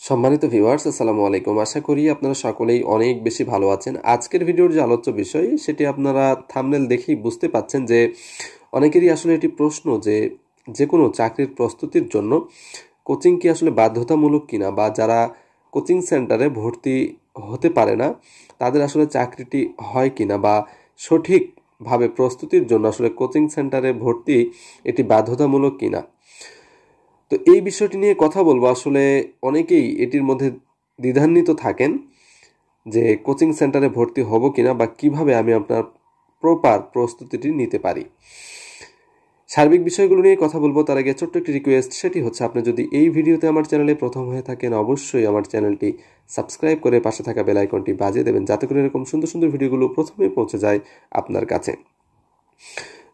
সম্মানিত ভিউয়ার্স, আসসালামু আলাইকুম। আশা করি আপনারা সকলেই অনেক বেশি ভালো আছেন। আজকের ভিডিওর যে আলোচ্য বিষয় সেটি আপনারা থাম্বনেল দেখেই বুঝতে পাচ্ছেন যে অনেকেরই আসলে এটি প্রশ্ন যে যে কোনো চাকরির প্রস্তুতির জন্য কোচিং কি আসলে বাধ্যতামূলক কিনা, বা যারা কোচিং সেন্টারে ভর্তি হতে পারে না তাদের আসলে চাকরিটি হয় কিনা, বা সঠিকভাবে প্রস্তুতির জন্য আসলে কোচিং সেন্টারে ভর্তি এটি বাধ্যতামূলক কিনা। তো এই বিষয়টি নিয়ে কথা বলবো। আসলে অনেকেই এটির মধ্যে দ্বিধান্বিত থাকেন যে কোচিং সেন্টারে ভর্তি হব কিনা, বা কিভাবে আমি আপনার প্রপার প্রস্তুতিটি নিতে পারি। সার্বিক বিষয়গুলো নিয়ে কথা বলবো। তার আগে ছোট্ট একটি রিকোয়েস্ট, সেটি হচ্ছে আপনি যদি এই ভিডিওতে আমার চ্যানেলে প্রথম হয়ে থাকেন অবশ্যই আমার চ্যানেলটি সাবস্ক্রাইব করে পাশে থাকা বেল আইকনটি বাজিয়ে দেবেন, যাতে করে এরকম সুন্দর সুন্দর ভিডিওগুলো প্রথমে পৌঁছে যায় আপনার কাছে।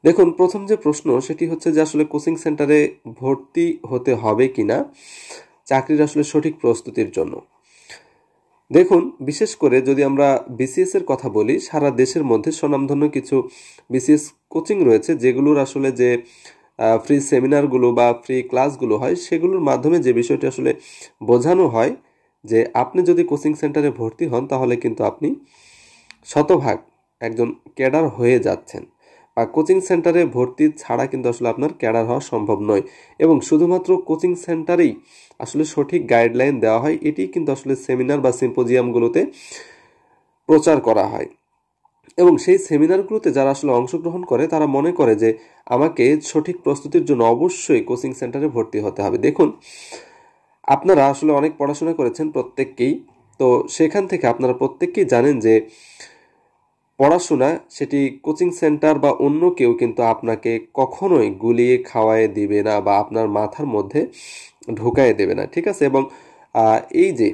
দেখুন, প্রথম যে প্রশ্ন সেটি হচ্ছে যে আসলে কোচিং সেন্টারে ভর্তি হতে হবে কিনা চাকরির আসলে সঠিক প্রস্তুতির জন্য। দেখুন, বিশেষ করে যদি আমরা বিসিএস এর কথা বলি, সারা দেশের মধ্যে স্বনামধন্য কিছু বিসিএস কোচিং রয়েছে, যেগুলোর আসলে যে ফ্রি সেমিনারগুলো বা ফ্রি ক্লাসগুলো হয়, সেগুলোর মাধ্যমে যে বিষয়টি আসলে বোঝানো হয় যে আপনি যদি কোচিং সেন্টারে ভর্তি হন তাহলে কিন্তু আপনি শতভাগ একজন ক্যাডার হয়ে যাচ্ছেন। আর কোচিং সেন্টারে ভর্তি ছাড়া কিন্তু আসলে আপনার ক্যাডার হওয়া সম্ভব নয়, এবং শুধুমাত্র কোচিং সেন্টারেই আসলে সঠিক গাইডলাইন দেওয়া হয়, এটি কিন্তু আসলে সেমিনার বা সিম্পোজিয়ামগুলোতে প্রচার করা হয়। এবং সেই সেমিনারগুলোতে যারা আসলে অংশগ্রহণ করে তারা মনে করে যে আমাকে সঠিক প্রস্তুতির জন্য অবশ্যই কোচিং সেন্টারে ভর্তি হতে হবে। দেখুন, আপনারা আসলে অনেক পড়াশোনা করেছেন প্রত্যেককেই, তো সেখান থেকে আপনারা প্রত্যেককেই জানেন যে পড়াশোনা সেটি কোচিং সেন্টার বা অন্য কেউ কিন্তু আপনাকে কখনোই গুলিয়ে খাওয়ায় দিবে না, বা আপনার মাথার মধ্যে ঢুকায় দেবে না, ঠিক আছে? এবং এই যে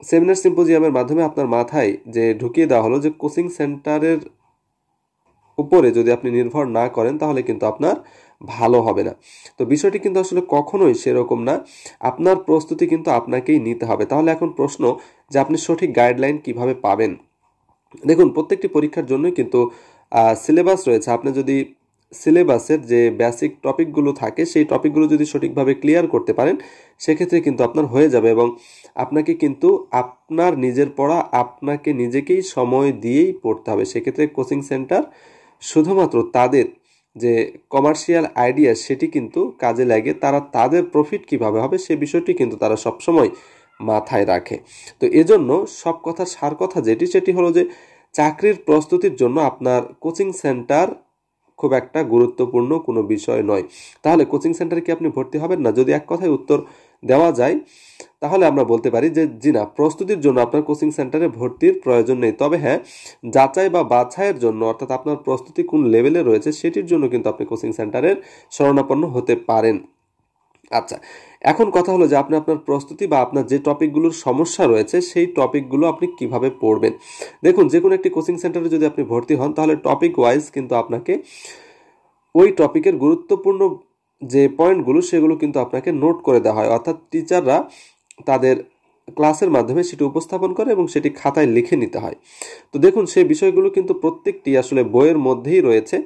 সেমিনার সিম্পোজিয়ামের মাধ্যমে আপনার মাথায় যে ঢুকিয়ে দেওয়া হলো যে কোচিং সেন্টারের উপরে যদি আপনি নির্ভর না করেন তাহলে কিন্তু আপনার ভালো হবে না। তো বিষয়টি কিন্তু আসলে কখনোই সেরকম না। আপনার প্রস্তুতি কিন্তু আপনাকেই নিতে হবে। তাহলে এখন প্রশ্ন যে আপনি সঠিক গাইডলাইন কিভাবে পাবেন। দেখুন, প্রত্যেকটি পরীক্ষার জন্যই কিন্তু সিলেবাস রয়েছে। আপনি যদি সিলেবাসের যে বেসিক টপিকগুলো থাকে সেই টপিকগুলো যদি সঠিকভাবে ক্লিয়ার করতে পারেন, সেক্ষেত্রে কিন্তু আপনার হয়ে যাবে। এবং আপনাকে কিন্তু আপনার নিজের পড়া আপনাকে নিজেকেই সময় দিয়েই পড়তে হবে। সেক্ষেত্রে কোচিং সেন্টার শুধুমাত্র তাদের যে কমার্শিয়াল আইডিয়া সেটি কিন্তু কাজে লাগে, তারা তাদের প্রফিট কিভাবে হবে সে বিষয়টি কিন্তু তারা সবসময় মাথায় রাখে। তো এজন্য সব কথার সার কথা যেটি সেটি হলো যে চাকরির প্রস্তুতির জন্য আপনার কোচিং সেন্টার খুব একটা গুরুত্বপূর্ণ কোনো বিষয় নয়। তাহলে কোচিং সেন্টারে কি আপনি ভর্তি হবেন না? যদি এক কথায় উত্তর দেওয়া যায় তাহলে আমরা বলতে পারি যে জি না, প্রস্তুতির জন্য আপনার কোচিং সেন্টারে ভর্তির প্রয়োজন নেই। তবে হ্যাঁ, যাচাই বা বাছাইয়ের জন্য, অর্থাৎ আপনার প্রস্তুতি কোন লেভেলে রয়েছে সেটির জন্য কিন্তু আপনি কোচিং সেন্টারের শরণাপন্ন হতে পারেন। আচ্ছা, এখন কথা হলো যে আপনি আপনার প্রস্তুতি বা আপনার যে টপিকগুলোর সমস্যা রয়েছে সেই টপিকগুলো আপনি কিভাবে পড়বেন। দেখুন, যে কোনো একটি কোচিং সেন্টারে যদি আপনি ভর্তি হন তাহলে টপিক ওয়াইজ কিন্তু আপনাকে ওই টপিকের গুরুত্বপূর্ণ যে পয়েন্টগুলো সেগুলো কিন্তু আপনাকে নোট করে দেওয়া হয়, অর্থাৎ টিচাররা তাদের ক্লাসের মাধ্যমে সেটি উপস্থাপন করে এবং সেটি খাতায় লিখে নিতে হয়। তো দেখুন, সেই বিষয়গুলো কিন্তু প্রত্যেকটি আসলে বইয়ের মধ্যেই রয়েছে,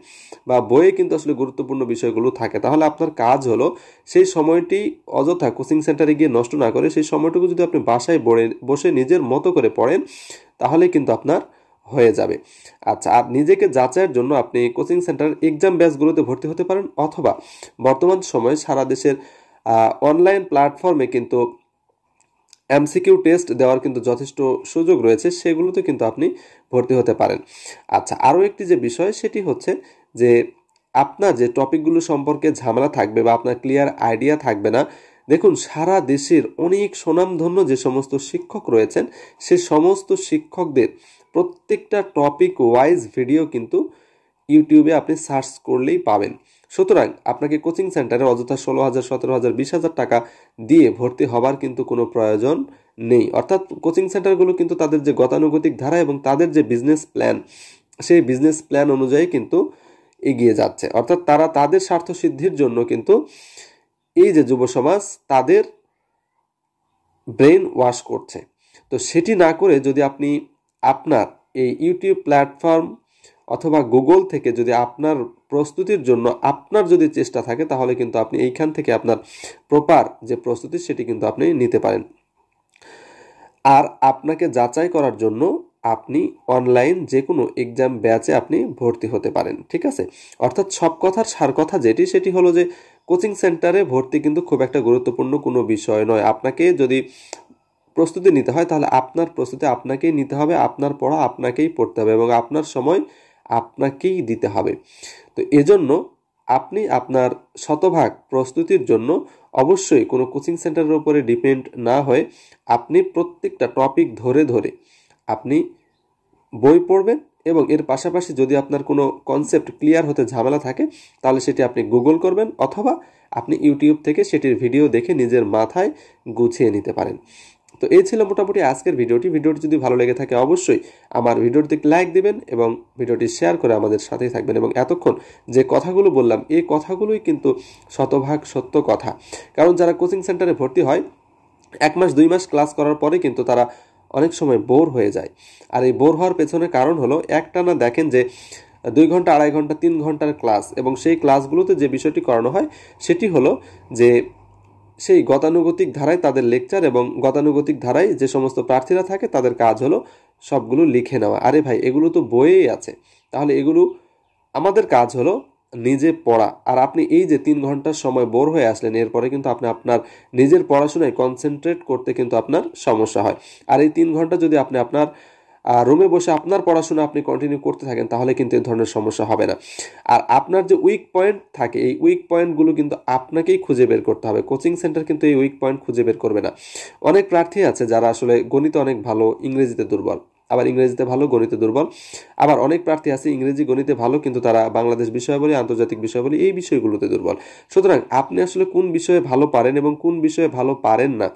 বা বইয়ে কিন্তু আসলে গুরুত্বপূর্ণ বিষয়গুলো থাকে। তাহলে আপনার কাজ হলো সেই সময়টি অযথা কোচিং সেন্টারে গিয়ে নষ্ট না করে সেই সময়টুকু যদি আপনি বাসায় বসে নিজের মতো করে পড়েন তাহলে কিন্তু আপনার হয়ে যাবে। আচ্ছা, আর নিজেকে যাচাইয়ের জন্য আপনি কোচিং সেন্টার এক্সাম ব্যাচগুলোতে ভর্তি হতে পারেন, অথবা বর্তমান সময়ে সারা দেশের অনলাইন প্ল্যাটফর্মে কিন্তু এমসিকিউ টেস্ট দেওয়ার কিন্তু যথেষ্ট সুযোগ রয়েছে, সেগুলোতে কিন্তু আপনি ভর্তি হতে পারেন। আচ্ছা, আরও একটি যে বিষয় সেটি হচ্ছে যে আপনার যে টপিকগুলো সম্পর্কে ঝামেলা থাকবে বা আপনার ক্লিয়ার আইডিয়া থাকবে না। দেখুন, সারা দেশের অনেক সুনামধন্য যে সমস্ত শিক্ষক রয়েছেন সে সমস্ত শিক্ষকদের প্রত্যেকটা টপিক ওয়াইজ ভিডিও কিন্তু ইউটিউবে আপনি সার্চ করলেই পাবেন। সুতরাং আপনাকে কোচিং সেন্টারে অযথা 16,000, 17,000, 20,000 টাকা দিয়ে ভর্তি হবার কিন্তু কোনো প্রয়োজন নেই। অর্থাৎ কোচিং সেন্টারগুলো কিন্তু তাদের যে গতানুগতিক ধারা এবং তাদের যে বিজনেস প্ল্যান সেই বিজনেস প্ল্যান অনুযায়ী কিন্তু এগিয়ে যাচ্ছে। অর্থাৎ তারা তাদের স্বার্থ সিদ্ধির জন্য কিন্তু এই যে যুব সমাজ তাদের ব্রেন ওয়াশ করছে। তো সেটি না করে যদি আপনি আপনার এই ইউটিউব প্ল্যাটফর্ম অথবা গুগল থেকে যদি আপনার প্রস্তুতির জন্য আপনার যদি চেষ্টা থাকে তাহলে কিন্তু আপনি এইখান থেকে আপনার প্রপার যে প্রস্তুতি সেটি কিন্তু আপনি নিতে পারেন। আর আপনাকে যাচাই করার জন্য আপনি অনলাইন যে কোনো এক্সাম ব্যাচে আপনি ভর্তি হতে পারেন, ঠিক আছে? অর্থাৎ সব কথার সার কথা সেটি হলো যে কোচিং সেন্টারে ভর্তি কিন্তু খুব একটা গুরুত্বপূর্ণ কোনো বিষয় নয়। আপনাকে যদি প্রস্তুতি নিতে হয় তাহলে আপনার প্রস্তুতি আপনাকেই নিতে হবে, আপনার পড়া আপনাকেই পড়তে হবে এবং আপনার সময় আপনাকেই দিতে হবে। তো এজন্য আপনি আপনার শতভাগ প্রস্তুতির জন্য অবশ্যই কোনো কোচিং সেন্টারের উপরে ডিপেন্ড না হয়ে আপনি প্রত্যেকটা টপিক ধরে ধরে আপনি বই পড়বেন এবং এর পাশাপাশি যদি আপনার কোনো কনসেপ্ট ক্লিয়ার হতে ঝামেলা থাকে তাহলে সেটি আপনি গুগল করবেন অথবা আপনি ইউটিউব থেকে সেটির ভিডিও দেখে নিজের মাথায় গুছিয়ে নিতে পারেন। তো এই ছিল মোটামুটি আজকের ভিডিওটি যদি ভালো লেগে থাকে অবশ্যই আমার ভিডিওটিতে লাইক দিবেন এবং ভিডিওটি শেয়ার করে আমাদের সাথেই থাকবেন। এবং এতক্ষণ যে কথাগুলো বললাম এই কথাগুলোই কিন্তু শতভাগ সত্য কথা। কারণ যারা কোচিং সেন্টারে ভর্তি হয় 1 মাস 2 মাস ক্লাস করার পরে কিন্তু তারা অনেক সময় বোর হয়ে যায়। আর এই বোর হওয়ার পেছনে কারণ হলো একটানা দেখেন যে 2 ঘন্টা 2.5 ঘন্টা 3 ঘন্টার ক্লাস এবং সেই ক্লাসগুলোতে যে বিষয়টি করানো হয় সেটি হলো যে সেই গতানুগতিক ধারায় তাদের লেকচার এবং গতানুগতিক ধারায় যে সমস্ত প্রার্থীরা থাকে তাদের কাজ হলো সবগুলো লিখে নেওয়া। আরে ভাই এগুলো তো বইয়েই আছে, তাহলে এগুলো আমাদের কাজ হলো নিজে পড়া। আর আপনি এই যে 3 ঘন্টার সময় বোর হয়ে আসলেন এরপরে কিন্তু আপনি আপনার নিজের পড়াশোনায় কনসেন্ট্রেট করতে কিন্তু আপনার সমস্যা হয়। আর এই 3 ঘন্টা যদি আপনি আপনার রুমে বসে আপনার পড়াশোনা আপনি কন্টিনিউ করতে থাকেন তাহলে কিন্তু এই ধরনের সমস্যা হবে না। আর আপনার যে উইক পয়েন্ট থাকে এই উইক পয়েন্টগুলো কিন্তু আপনাকেই খুঁজে বের করতে হবে, কোচিং সেন্টার কিন্তু এই উইক পয়েন্ট খুঁজে বের করবে না। অনেক প্রার্থী আছে যারা আসলে গণিতে অনেক ভালো, ইংরেজিতে দুর্বল, আবার ইংরেজিতে ভালো গণিতে দুর্বল। আবার অনেক প্রার্থী আছে ইংরেজি গণিতে ভালো কিন্তু তারা বাংলাদেশ বিষয়াবলী, আন্তর্জাতিক বিষয়াবলী এই বিষয়গুলোতে দুর্বল। সুতরাং আপনি আসলে কোন বিষয়ে ভালো পারেন এবং কোন বিষয়ে ভালো পারেন না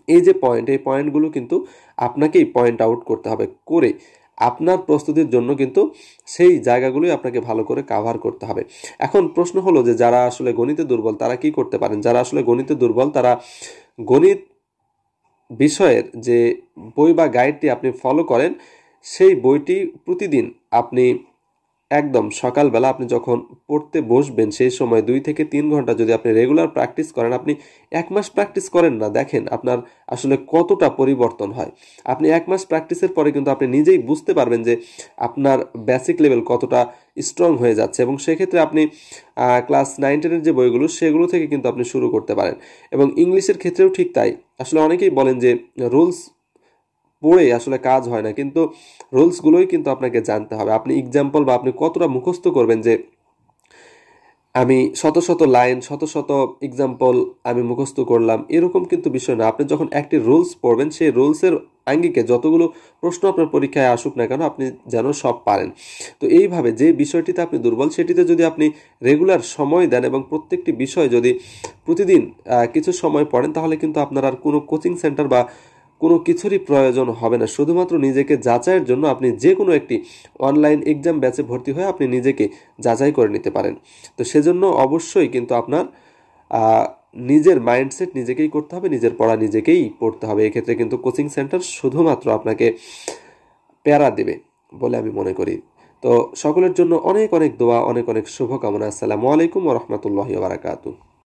এই যে পয়েন্ট, এই পয়েন্টগুলো কিন্তু আপনাকেই পয়েন্ট আউট করতে হবে, করে আপনার প্রস্তুতির জন্য কিন্তু সেই জায়গাগুলোই আপনাকে ভালো করে কাভার করতে হবে। এখন প্রশ্ন হলো যে যারা আসলে গণিতে দুর্বল তারা কি করতে পারেন? যারা আসলে গণিতে দুর্বল তারা গণিত বিষয়ের যে বই বা গাইডটি আপনি ফলো করেন সেই বইটি প্রতিদিন আপনি একদম সকালবেলা আপনি যখন পড়তে বসবেন সেই সময় 2 থেকে 3 ঘন্টা যদি আপনি রেগুলার প্র্যাকটিস করেন, আপনি 1 মাস প্র্যাকটিস করেন না, দেখেন আপনার আসলে কতটা পরিবর্তন হয়। আপনি 1 মাস প্র্যাকটিসের পরে কিন্তু আপনি নিজেই বুঝতে পারবেন যে আপনার বেসিক লেভেল কতটা স্ট্রং হয়ে যাচ্ছে এবং সেক্ষেত্রে আপনি ক্লাস 9-10-এর যে বইগুলো সেগুলো থেকে কিন্তু আপনি শুরু করতে পারেন। এবং ইংলিশের ক্ষেত্রেও ঠিক তাই। আসলে অনেকেই বলেন যে রুলস পড়ে আসলে কাজ হয় না, কিন্তু রুলসগুলোই কিন্তু আপনাকে জানতে হবে। আপনি এক্সাম্পল বা আপনি কতটা মুখস্থ করবেন যে আমি শত শত লাইন শত শত এক্সাম্পল আমি মুখস্থ করলাম এরকম কিন্তু বিষয় না। আপনি যখন একটি রুলস পড়বেন সেই রুলসের আঙ্গিকে যতগুলো প্রশ্ন আপনার পরীক্ষায় আসুক না কেন আপনি যেন সব পারেন। তো এইভাবে যে বিষয়টিতে আপনি দুর্বল সেটিতে যদি আপনি রেগুলার সময় দেন এবং প্রত্যেকটি বিষয় যদি প্রতিদিন কিছু সময় পড়েন তাহলে কিন্তু আপনার আর কোনো কোচিং সেন্টার বা কোনো কিছুরই প্রয়োজন হবে না। শুধুমাত্র নিজেকে যাচাইয়ের জন্য আপনি যে কোনো একটি অনলাইন এক্সাম ব্যাচে ভর্তি হয়ে আপনি নিজেকে যাচাই করে নিতে পারেন। তো সেজন্য অবশ্যই কিন্তু আপনার নিজের মাইন্ডসেট নিজেকেই করতে হবে, নিজের পড়া নিজেকেই পড়তে হবে। এক্ষেত্রে কিন্তু কোচিং সেন্টার শুধুমাত্র আপনাকে প্যারা দেবে বলে আমি মনে করি। তো সকলের জন্য অনেক অনেক দোয়া, অনেক অনেক শুভকামনা। আসসালামু আলাইকুম ওয়া রাহমাতুল্লাহি ওয়া বারাকাতুহু।